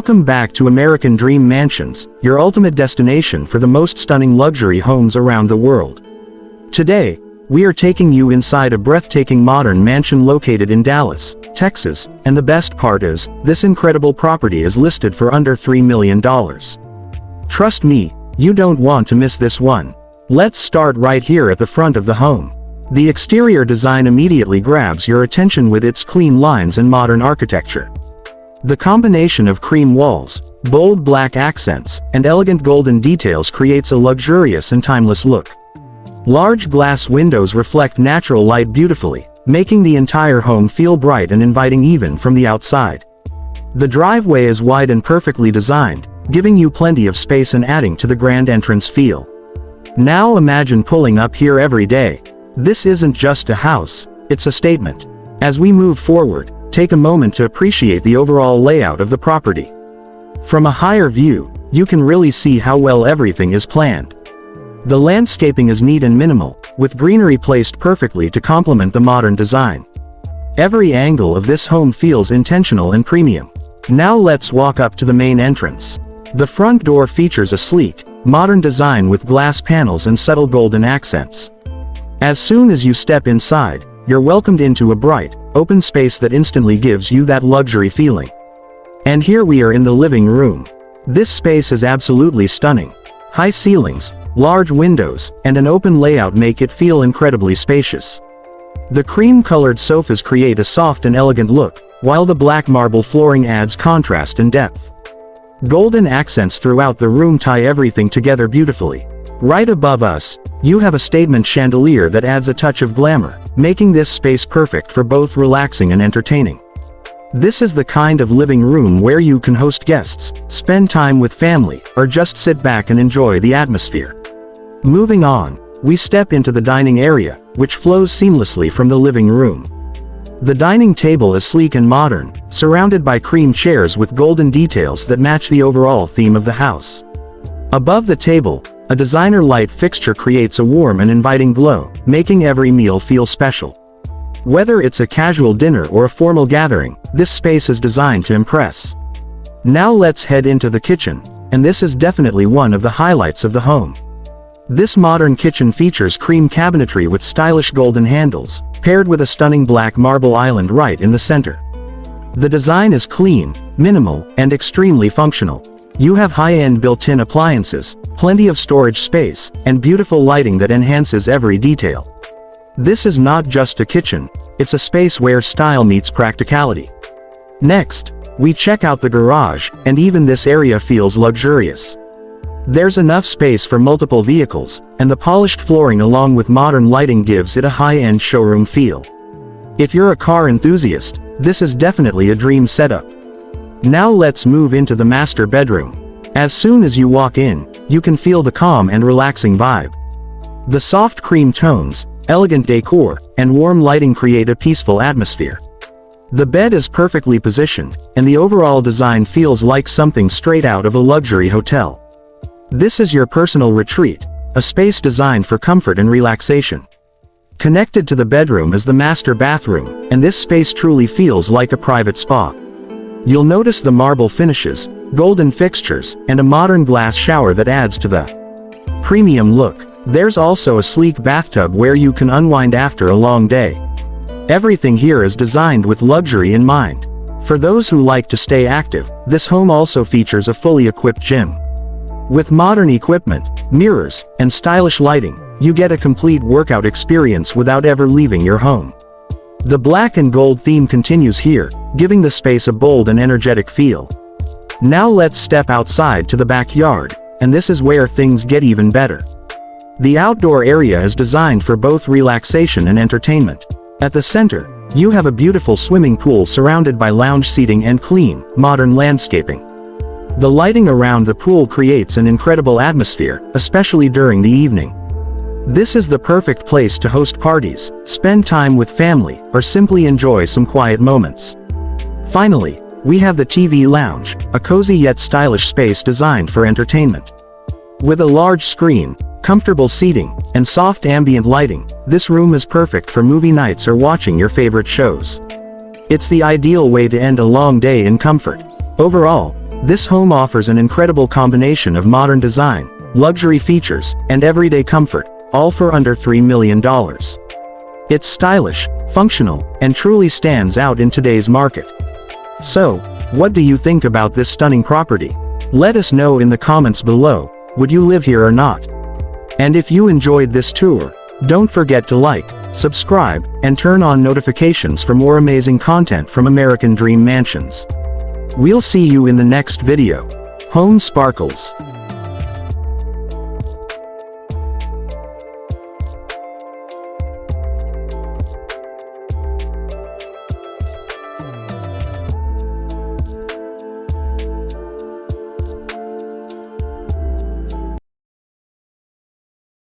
Welcome back to American Dream Mansions, your ultimate destination for the most stunning luxury homes around the world. Today, we are taking you inside a breathtaking modern mansion located in Dallas, Texas, and the best part is, this incredible property is listed for under $3 million. Trust me, you don't want to miss this one. Let's start right here at the front of the home. The exterior design immediately grabs your attention with its clean lines and modern architecture. The combination of cream walls, bold black accents, and elegant golden details creates a luxurious and timeless look. Large glass windows reflect natural light beautifully, making the entire home feel bright and inviting even from the outside. The driveway is wide and perfectly designed, giving you plenty of space and adding to the grand entrance feel. Now imagine pulling up here every day. This isn't just a house, it's a statement. As we move forward, take a moment to appreciate the overall layout of the property. From a higher view, you can really see how well everything is planned. The landscaping is neat and minimal, with greenery placed perfectly to complement the modern design. Every angle of this home feels intentional and premium. Now let's walk up to the main entrance. The front door features a sleek, modern design with glass panels and subtle golden accents. As soon as you step inside, you're welcomed into a bright, open space that instantly gives you that luxury feeling. And here we are in the living room. This space is absolutely stunning. High ceilings, large windows, and an open layout make it feel incredibly spacious. The cream-colored sofas create a soft and elegant look, while the black marble flooring adds contrast and depth. Golden accents throughout the room tie everything together beautifully. Right above us, you have a statement chandelier that adds a touch of glamour, making this space perfect for both relaxing and entertaining. This is the kind of living room where you can host guests, spend time with family, or just sit back and enjoy the atmosphere. Moving on, we step into the dining area, which flows seamlessly from the living room. The dining table is sleek and modern, surrounded by cream chairs with golden details that match the overall theme of the house. Above the table, a designer light fixture creates a warm and inviting glow, making every meal feel special. Whether it's a casual dinner or a formal gathering, this space is designed to impress. Now let's head into the kitchen, and this is definitely one of the highlights of the home. This modern kitchen features cream cabinetry with stylish golden handles, paired with a stunning black marble island right in the center. The design is clean, minimal, and extremely functional. You have high-end built-in appliances, plenty of storage space, and beautiful lighting that enhances every detail. This is not just a kitchen, it's a space where style meets practicality. Next, we check out the garage, and even this area feels luxurious. There's enough space for multiple vehicles, and the polished flooring along with modern lighting gives it a high-end showroom feel. If you're a car enthusiast, this is definitely a dream setup. Now let's move into the master bedroom. As soon as you walk in, you can feel the calm and relaxing vibe. The soft cream tones, elegant decor, and warm lighting create a peaceful atmosphere. The bed is perfectly positioned, and the overall design feels like something straight out of a luxury hotel. This is your personal retreat, a space designed for comfort and relaxation. Connected to the bedroom is the master bathroom, and this space truly feels like a private spa. You'll notice the marble finishes, golden fixtures, and a modern glass shower that adds to the premium look. There's also a sleek bathtub where you can unwind after a long day. Everything here is designed with luxury in mind. For those who like to stay active, this home also features a fully equipped gym. With modern equipment, mirrors, and stylish lighting, you get a complete workout experience without ever leaving your home. The black and gold theme continues here, giving the space a bold and energetic feel. Now let's step outside to the backyard, and this is where things get even better. The outdoor area is designed for both relaxation and entertainment. At the center, you have a beautiful swimming pool surrounded by lounge seating and clean, modern landscaping. The lighting around the pool creates an incredible atmosphere, especially during the evening. This is the perfect place to host parties, spend time with family, or simply enjoy some quiet moments. Finally, we have the TV lounge, a cozy yet stylish space designed for entertainment. With a large screen, comfortable seating, and soft ambient lighting, this room is perfect for movie nights or watching your favorite shows. It's the ideal way to end a long day in comfort. Overall, This home offers an incredible combination of modern design, luxury features, and everyday comfort, all for under $3 million. It's stylish, functional, and truly stands out in today's market. So, what do you think about this stunning property? Let us know in the comments below. Would you live here or not? And if you enjoyed this tour, don't forget to like, subscribe, and turn on notifications for more amazing content from American Dream Mansions. We'll see you in the next video. Home Sparkles.